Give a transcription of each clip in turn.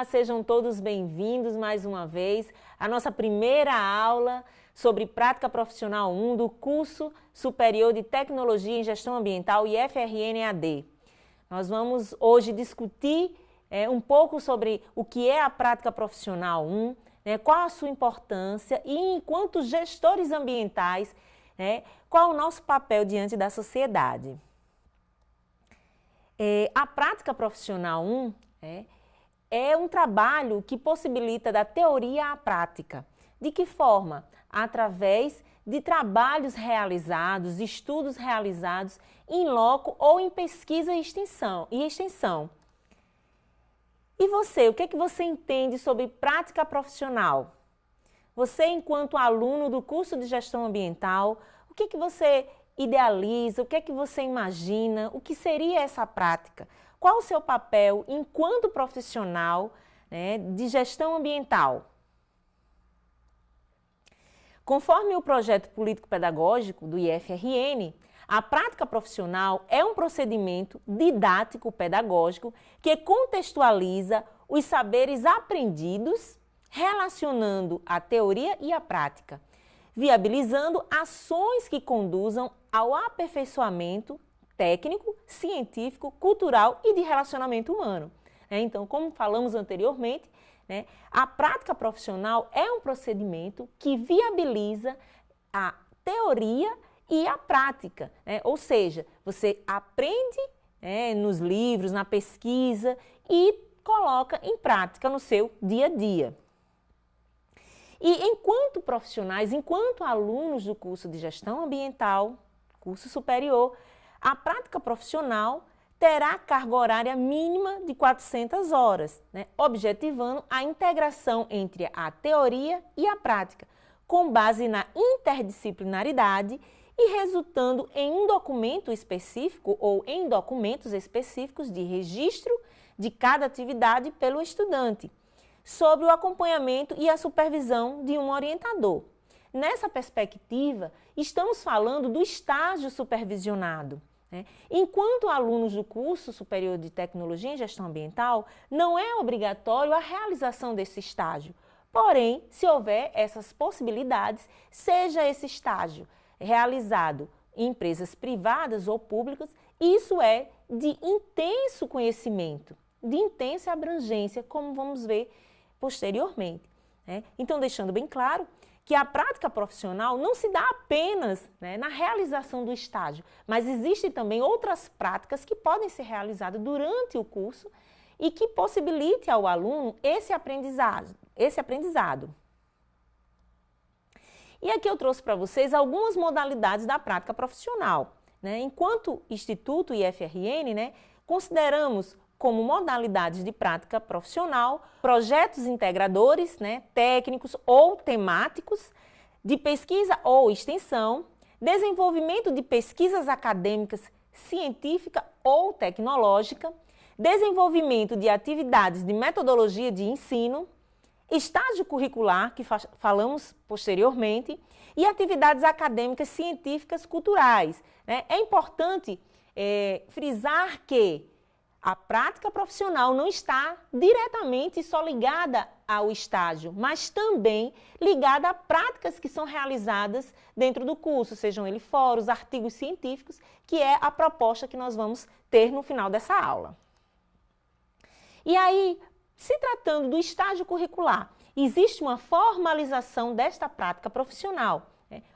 Olá, sejam todos bem-vindos mais uma vez à nossa primeira aula sobre Prática Profissional 1 do curso Superior de Tecnologia em Gestão Ambiental IFRN-EAD. Nós vamos hoje discutir um pouco sobre o que é a Prática Profissional 1, qual a sua importância e, enquanto gestores ambientais, qual o nosso papel diante da sociedade. A Prática Profissional 1 é um trabalho que possibilita da teoria à prática. De que forma? Através de trabalhos realizados, estudos realizados em loco ou em pesquisa e extensão. E você, o que é que você entende sobre prática profissional? Você, enquanto aluno do curso de Gestão Ambiental, o que é que você idealiza, o que é que você imagina, o que seria essa prática? Qual o seu papel enquanto profissional de gestão ambiental? Conforme o projeto político-pedagógico do IFRN, a prática profissional é um procedimento didático-pedagógico que contextualiza os saberes aprendidos, relacionando a teoria e a prática, viabilizando ações que conduzam ao aperfeiçoamento técnico, científico, cultural e de relacionamento humano. Então, como falamos anteriormente, a prática profissional é um procedimento que viabiliza a teoria e a prática, ou seja, você aprende nos livros, na pesquisa e coloca em prática no seu dia a dia. E enquanto profissionais, enquanto alunos do curso de Gestão Ambiental, curso superior, a prática profissional terá carga horária mínima de 400 horas, objetivando a integração entre a teoria e a prática, com base na interdisciplinaridade e resultando em um documento específico ou em documentos específicos de registro de cada atividade pelo estudante, sobre o acompanhamento e a supervisão de um orientador. Nessa perspectiva, estamos falando do estágio supervisionado. Enquanto alunos do curso superior de Tecnologia em Gestão Ambiental, não é obrigatório a realização desse estágio. Porém, se houver essas possibilidades, seja esse estágio realizado em empresas privadas ou públicas, isso é de intenso conhecimento, de intensa abrangência, como vamos ver posteriormente. Então, deixando bem claro que a prática profissional não se dá apenas na realização do estágio, mas existem também outras práticas que podem ser realizadas durante o curso e que possibilite ao aluno esse aprendizado. E aqui eu trouxe para vocês algumas modalidades da prática profissional. Enquanto Instituto IFRN, consideramos como modalidades de prática profissional, projetos integradores, técnicos ou temáticos, de pesquisa ou extensão, desenvolvimento de pesquisas acadêmicas, científica ou tecnológica, desenvolvimento de atividades de metodologia de ensino, estágio curricular, que falamos posteriormente, e atividades acadêmicas, científicas, culturais. É importante frisar que a prática profissional não está diretamente só ligada ao estágio, mas também ligada a práticas que são realizadas dentro do curso, sejam eles fóruns, artigos científicos, que é a proposta que nós vamos ter no final dessa aula. E aí, se tratando do estágio curricular, existe uma formalização desta prática profissional.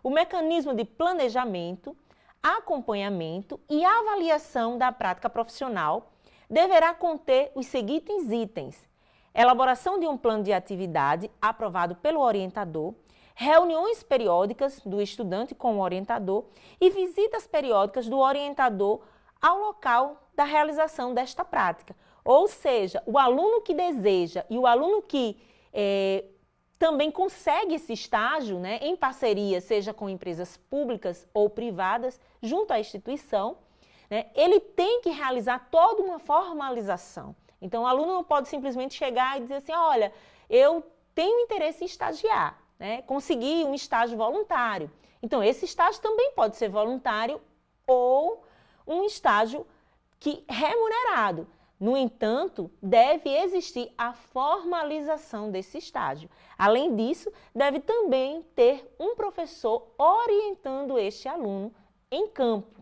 O mecanismo de planejamento, acompanhamento e avaliação da prática profissional deverá conter os seguintes itens: elaboração de um plano de atividade aprovado pelo orientador, reuniões periódicas do estudante com o orientador e visitas periódicas do orientador ao local da realização desta prática. Ou seja, o aluno que deseja e o aluno que também consegue esse estágio em parceria, seja com empresas públicas ou privadas, junto à instituição, ele tem que realizar toda uma formalização. Então, o aluno não pode simplesmente chegar e dizer assim, olha, eu tenho interesse em estagiar, conseguir um estágio voluntário. Então, esse estágio também pode ser voluntário ou um estágio remunerado. No entanto, deve existir a formalização desse estágio. Além disso, deve também ter um professor orientando este aluno em campo.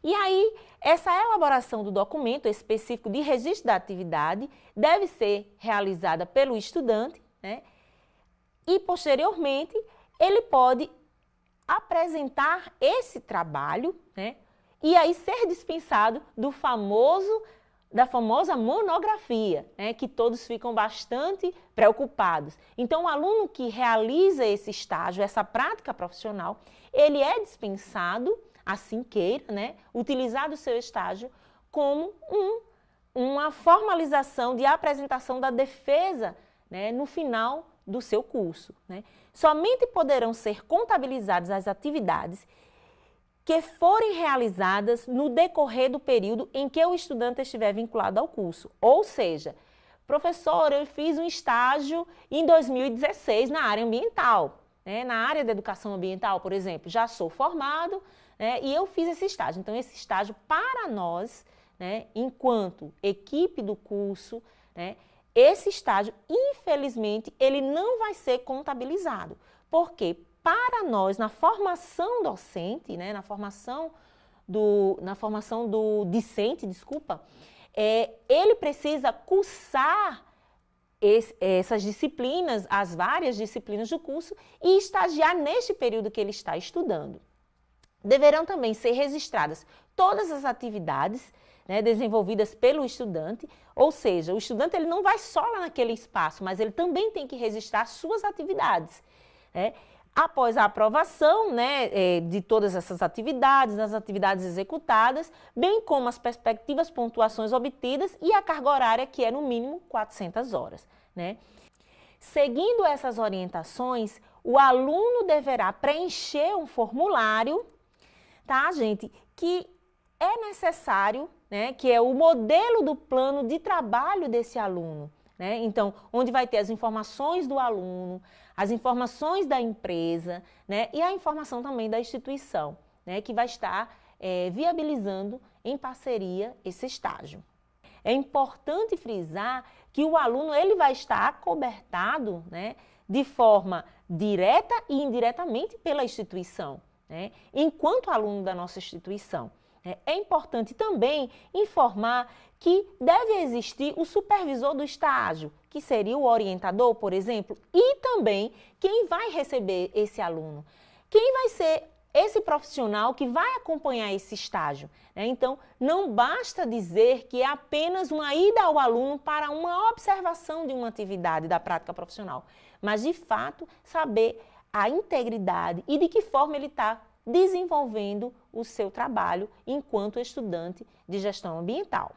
E aí, essa elaboração do documento específico de registro da atividade deve ser realizada pelo estudante, né? E, posteriormente, ele pode apresentar esse trabalho, né? E aí ser dispensado da famosa monografia, né? Que todos ficam bastante preocupados. Então, o aluno que realiza esse estágio, essa prática profissional, ele é dispensado, assim queira, né? Utilizar o seu estágio como uma formalização de apresentação da defesa, né? No final do seu curso, né? Somente poderão ser contabilizadas as atividades que forem realizadas no decorrer do período em que o estudante estiver vinculado ao curso. Ou seja, professor, eu fiz um estágio em 2016 na área ambiental, né? Na área da educação ambiental, por exemplo, já sou formado, né? E eu fiz esse estágio. Então, esse estágio para nós, né, enquanto equipe do curso, né, esse estágio, infelizmente, ele não vai ser contabilizado. Porque para nós, na formação docente, né, na formação do discente, ele precisa cursar essas disciplinas, as várias disciplinas do curso, e estagiar neste período que ele está estudando. Deverão também ser registradas todas as atividades, né, desenvolvidas pelo estudante, ou seja, o estudante ele não vai só lá naquele espaço, mas ele também tem que registrar suas atividades, né? Após a aprovação, né, de todas essas atividades, das atividades executadas, bem como as perspectivas, pontuações obtidas e a carga horária, que é no mínimo 400 horas, né? Seguindo essas orientações, o aluno deverá preencher um formulário, tá, gente, que é necessário, né, que é o modelo do plano de trabalho desse aluno, né? Então, onde vai ter as informações do aluno, as informações da empresa, né, e a informação também da instituição, né, que vai estar viabilizando em parceria esse estágio. É importante frisar que o aluno ele vai estar acobertado, né, de forma direta e indiretamente pela instituição, né, enquanto aluno da nossa instituição. É importante também informar que deve existir o supervisor do estágio, que seria o orientador, por exemplo, e também quem vai receber esse aluno. Quem vai ser esse profissional que vai acompanhar esse estágio, né? Então, não basta dizer que é apenas uma ida ao aluno para uma observação de uma atividade da prática profissional, mas, de fato, saber a integridade e de que forma ele está desenvolvendo o seu trabalho enquanto estudante de gestão ambiental.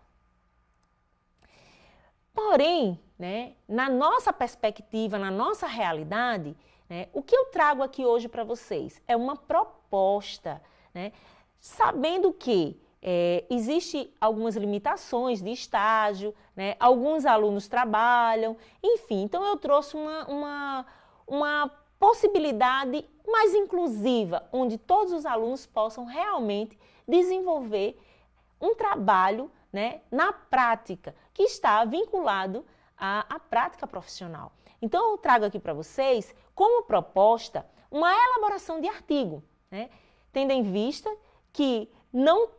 Porém, né, na nossa perspectiva, na nossa realidade, né, o que eu trago aqui hoje para vocês é uma proposta, né, sabendo que existe algumas limitações de estágio, né, alguns alunos trabalham, enfim, então eu trouxe uma possibilidade mais inclusiva, onde todos os alunos possam realmente desenvolver um trabalho, né, na prática, que está vinculado à prática profissional. Então, eu trago aqui para vocês, como proposta, uma elaboração de artigo, né, tendo em vista que não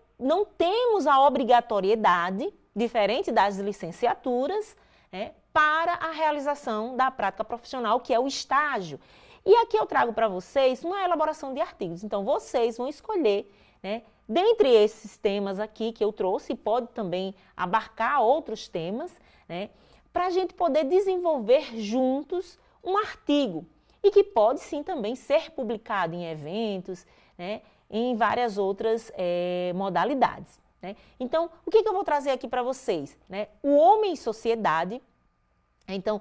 temos a obrigatoriedade, diferente das licenciaturas, né, para a realização da prática profissional, que é o estágio. E aqui eu trago para vocês uma elaboração de artigos. Então, vocês vão escolher, né, dentre esses temas aqui que eu trouxe, pode também abarcar outros temas, né, para a gente poder desenvolver juntos um artigo e que pode sim também ser publicado em eventos, né, em várias outras modalidades, né? Então, o que eu vou trazer aqui para vocês, né? O homem e sociedade. Então,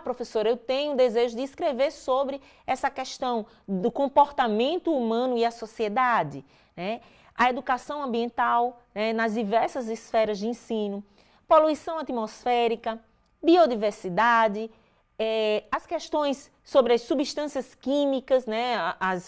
professora, eu tenho o desejo de escrever sobre essa questão do comportamento humano e a sociedade, né? A educação ambiental, né, nas diversas esferas de ensino, poluição atmosférica, biodiversidade, as questões sobre as substâncias químicas, né,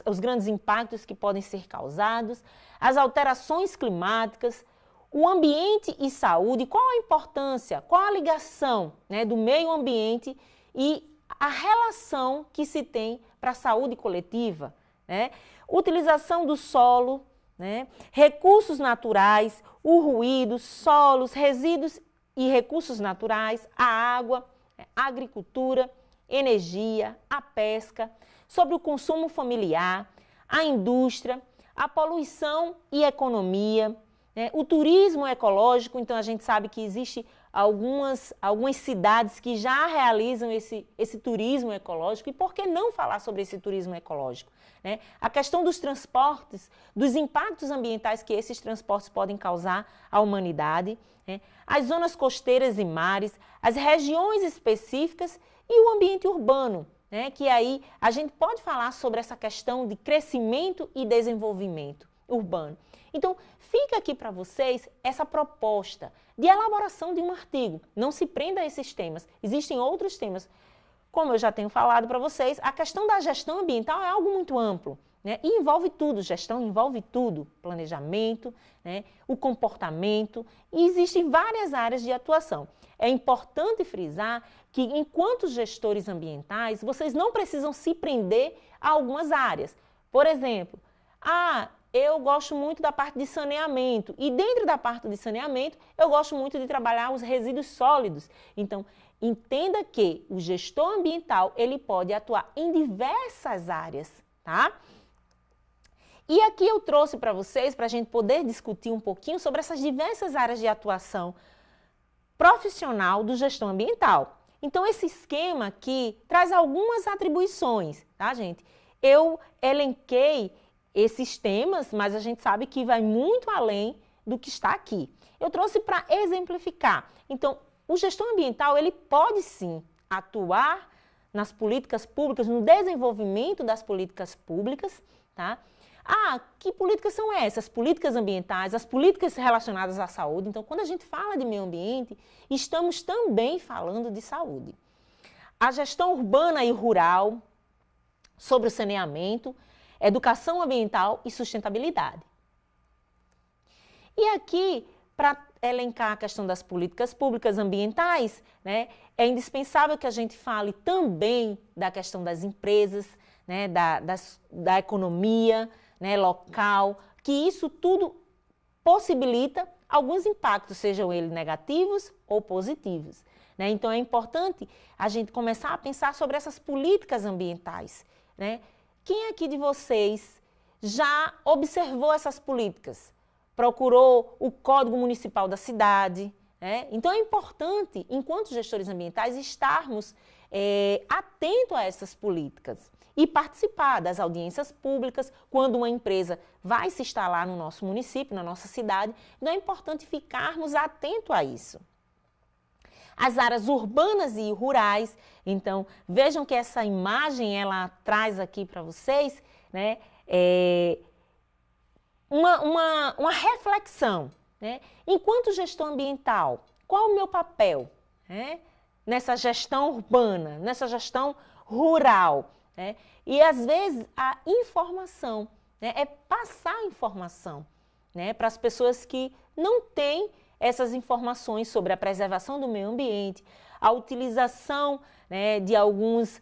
os grandes impactos que podem ser causados, as alterações climáticas, o ambiente e saúde, qual a importância, qual a ligação, né, do meio ambiente e a relação que se tem para a saúde coletiva, né? Utilização do solo, né? Recursos naturais, o ruído, solos, resíduos e recursos naturais, a água, a agricultura, energia, a pesca, sobre o consumo familiar, a indústria, a poluição e economia, né? O turismo ecológico. Então a gente sabe que existe algumas cidades que já realizam esse turismo ecológico, e por que não falar sobre esse turismo ecológico, né? A questão dos transportes, dos impactos ambientais que esses transportes podem causar à humanidade, né? As zonas costeiras e mares, as regiões específicas e o ambiente urbano, né? Que aí a gente pode falar sobre essa questão de crescimento e desenvolvimento urbano. Então, fica aqui para vocês essa proposta de elaboração de um artigo. Não se prenda a esses temas, existem outros temas. Como eu já tenho falado para vocês, a questão da gestão ambiental é algo muito amplo, né? E envolve tudo, gestão envolve tudo, planejamento, né? O comportamento, e existem várias áreas de atuação. É importante frisar que, enquanto gestores ambientais, vocês não precisam se prender a algumas áreas. Por exemplo, eu gosto muito da parte de saneamento, e dentro da parte de saneamento eu gosto muito de trabalhar os resíduos sólidos. Então, entenda que o gestor ambiental ele pode atuar em diversas áreas, tá? E aqui eu trouxe para vocês, para a gente poder discutir um pouquinho sobre essas diversas áreas de atuação profissional do gestor ambiental. Então, esse esquema aqui traz algumas atribuições, tá, gente? Eu elenquei esses temas, mas a gente sabe que vai muito além do que está aqui. Eu trouxe para exemplificar. Então, o gestor ambiental, ele pode sim atuar nas políticas públicas, no desenvolvimento das políticas públicas, tá? Que políticas são essas? Políticas ambientais, as políticas relacionadas à saúde. Então, quando a gente fala de meio ambiente, estamos também falando de saúde. A gestão urbana e rural, sobre o saneamento, educação ambiental e sustentabilidade. E aqui, para elencar a questão das políticas públicas ambientais, né, é indispensável que a gente fale também da questão das empresas, né, da economia, né, local, que isso tudo possibilita alguns impactos, sejam eles negativos ou positivos, né? Então é importante a gente começar a pensar sobre essas políticas ambientais, né? Quem aqui de vocês já observou essas políticas? Procurou o Código Municipal da cidade, né? Então é importante, enquanto gestores ambientais, estarmos atentos a essas políticas e participar das audiências públicas quando uma empresa vai se instalar no nosso município, na nossa cidade. Então é importante ficarmos atentos a isso. As áreas urbanas e rurais, então vejam que essa imagem ela traz aqui para vocês, né, uma reflexão, né? Enquanto gestor ambiental, qual o meu papel, né, nessa gestão urbana, nessa gestão rural, né? E às vezes a informação, né, é passar a informação, né, para as pessoas que não têm essas informações sobre a preservação do meio ambiente, a utilização, né, de algumas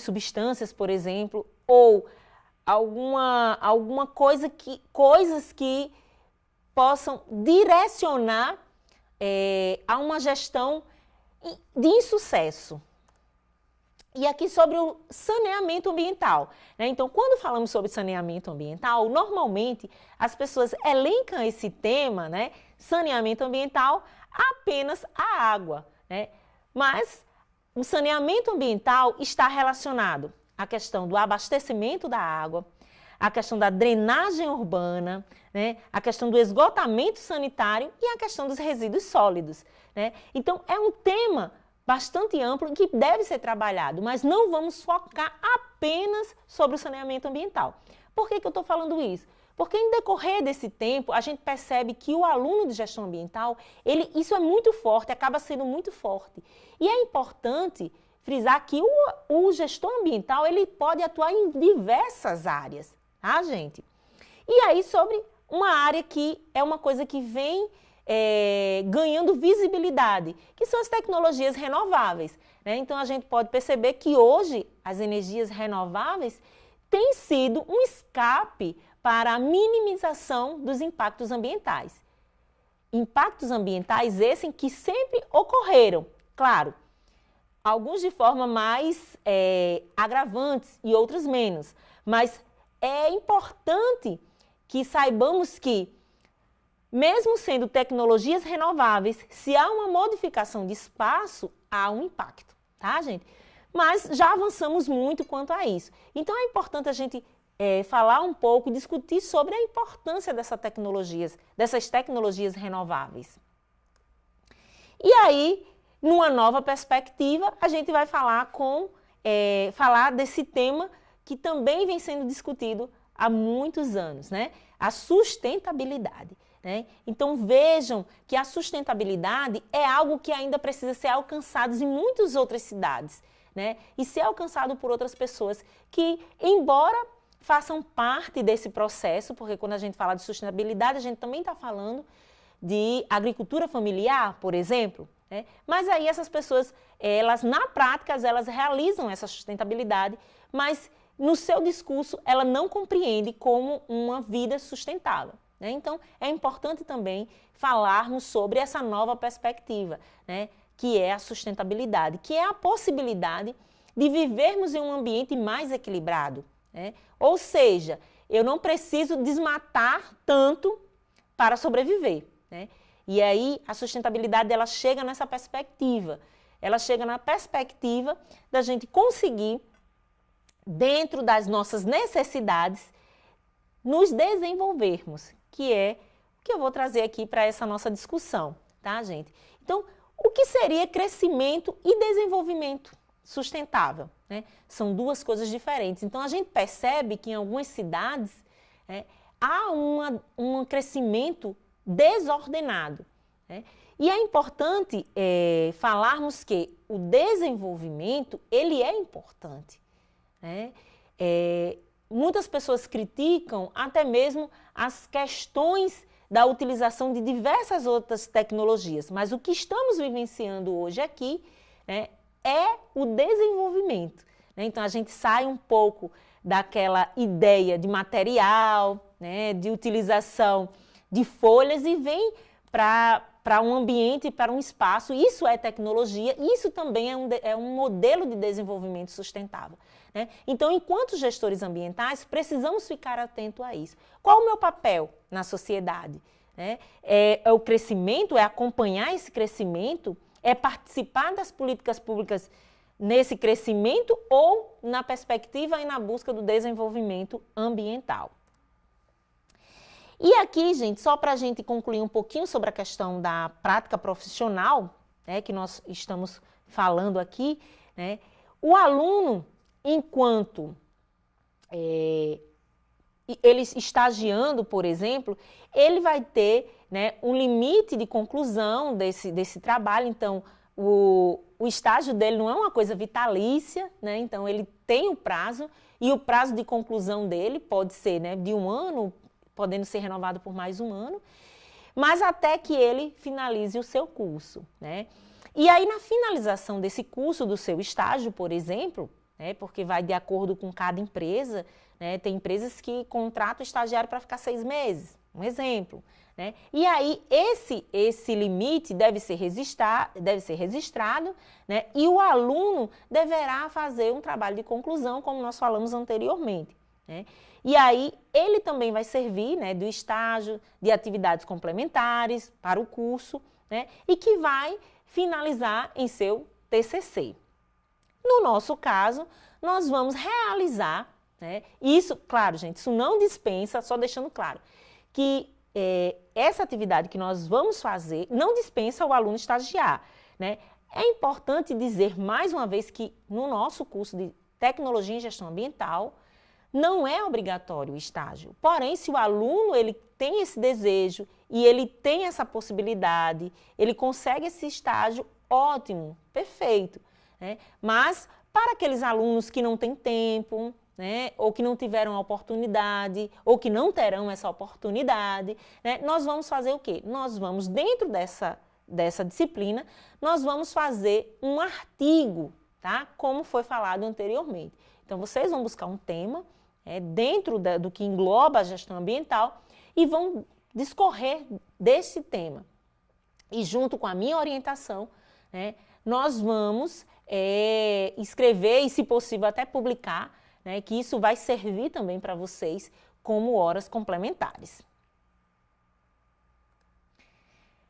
substâncias, por exemplo, ou coisas que possam direcionar a uma gestão de insucesso. E aqui sobre o saneamento ambiental, né? Então, quando falamos sobre saneamento ambiental, normalmente as pessoas elencam esse tema, né, saneamento ambiental, apenas a água, né? Mas o saneamento ambiental está relacionado à questão do abastecimento da água, a questão da drenagem urbana, né, a questão do esgotamento sanitário e a questão dos resíduos sólidos, né? Então, é um tema bastante amplo e que deve ser trabalhado, mas não vamos focar apenas sobre o saneamento ambiental. Por que eu estou falando isso? Porque em decorrer desse tempo, a gente percebe que o aluno de gestão ambiental, isso é muito forte, acaba sendo muito forte. E é importante frisar que o gestor ambiental, ele pode atuar em diversas áreas, tá, gente? E aí, sobre uma área que é uma coisa que vem ganhando visibilidade, que são as tecnologias renováveis, né? Então, a gente pode perceber que hoje as energias renováveis têm sido um escape para a minimização dos impactos ambientais. Impactos ambientais esses que sempre ocorreram, claro, alguns de forma mais agravantes e outros menos, mas é importante que saibamos que, mesmo sendo tecnologias renováveis, se há uma modificação de espaço, há um impacto, tá, gente? Mas já avançamos muito quanto a isso. Então, é importante a gente falar um pouco, discutir sobre a importância dessas tecnologias renováveis. E aí, numa nova perspectiva, a gente vai falar desse tema que também vem sendo discutido há muitos anos, né? A sustentabilidade. Né? Então, vejam que a sustentabilidade é algo que ainda precisa ser alcançado em muitas outras cidades, né? E ser alcançado por outras pessoas que, embora façam parte desse processo, porque quando a gente fala de sustentabilidade, a gente também está falando de agricultura familiar, por exemplo, né? Mas aí essas pessoas, na prática, elas realizam essa sustentabilidade, mas no seu discurso ela não compreende como uma vida sustentável. Né? Então, é importante também falarmos sobre essa nova perspectiva, né? Que é a sustentabilidade, que é a possibilidade de vivermos em um ambiente mais equilibrado. Né? Ou seja, eu não preciso desmatar tanto para sobreviver. Né? E aí, a sustentabilidade ela chega nessa perspectiva. Ela chega na perspectiva da gente conseguir, dentro das nossas necessidades, nos desenvolvermos, que é o que eu vou trazer aqui para essa nossa discussão, tá, gente? Então, o que seria crescimento e desenvolvimento sustentável? Né? São duas coisas diferentes. Então, a gente percebe que em algumas cidades há um crescimento desordenado. Né? E é importante falarmos que o desenvolvimento, ele é importante. Né? Muitas pessoas criticam até mesmo as questões da utilização de diversas outras tecnologias, mas o que estamos vivenciando hoje aqui, né, é o desenvolvimento. Né? Então, a gente sai um pouco daquela ideia de material, né, de utilização de folhas e vem para um ambiente, para um espaço. Isso é tecnologia, isso também é um modelo de desenvolvimento sustentável. Né? Então, enquanto gestores ambientais, precisamos ficar atentos a isso. Qual o meu papel na sociedade? Né? É o crescimento, é acompanhar esse crescimento, é participar das políticas públicas nesse crescimento ou na perspectiva e na busca do desenvolvimento ambiental. E aqui, gente, só para a gente concluir um pouquinho sobre a questão da prática profissional, né, que nós estamos falando aqui, né, o aluno, enquanto ele estagiando, por exemplo, ele vai ter, né, um limite de conclusão desse trabalho. Então, o estágio dele não é uma coisa vitalícia, né? Então, ele tem o prazo, e o prazo de conclusão dele pode ser, né, de 1 ano, podendo ser renovado por mais 1 ano, mas até que ele finalize o seu curso. Né? E aí, na finalização desse curso, do seu estágio, por exemplo, né, porque vai de acordo com cada empresa, né, tem empresas que contratam o estagiário para ficar 6 meses, um exemplo. Né? E aí, esse limite deve ser registrado, né, e o aluno deverá fazer um trabalho de conclusão, como nós falamos anteriormente. Né? E aí, ele também vai servir, né, do estágio, de atividades complementares para o curso, né, e que vai finalizar em seu TCC. No nosso caso, nós vamos realizar, né, isso, claro, gente, isso não dispensa, só deixando claro, que essa atividade que nós vamos fazer não dispensa o aluno estagiar. Né? É importante dizer mais uma vez que no nosso curso de Tecnologia em Gestão Ambiental, não é obrigatório o estágio. Porém, se o aluno ele tem esse desejo e ele tem essa possibilidade, ele consegue esse estágio, ótimo, perfeito. Né? Mas, para aqueles alunos que não têm tempo, né, ou que não tiveram a oportunidade, ou que não terão essa oportunidade, né, nós vamos fazer o quê? Nós vamos, dentro dessa disciplina, nós vamos fazer um artigo, tá? Como foi falado anteriormente. Então, vocês vão buscar um tema dentro do que engloba a gestão ambiental e vão discorrer desse tema. E junto com a minha orientação, né, nós vamos escrever e, se possível, até publicar, né, que isso vai servir também para vocês como horas complementares.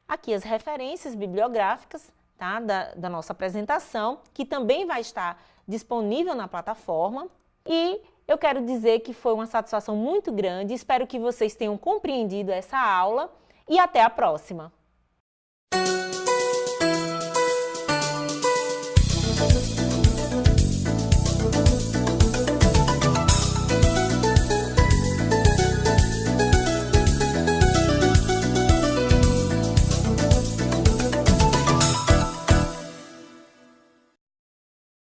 Aqui as referências bibliográficas, tá, da nossa apresentação, que também vai estar disponível na plataforma. E eu quero dizer que foi uma satisfação muito grande, espero que vocês tenham compreendido essa aula e até a próxima!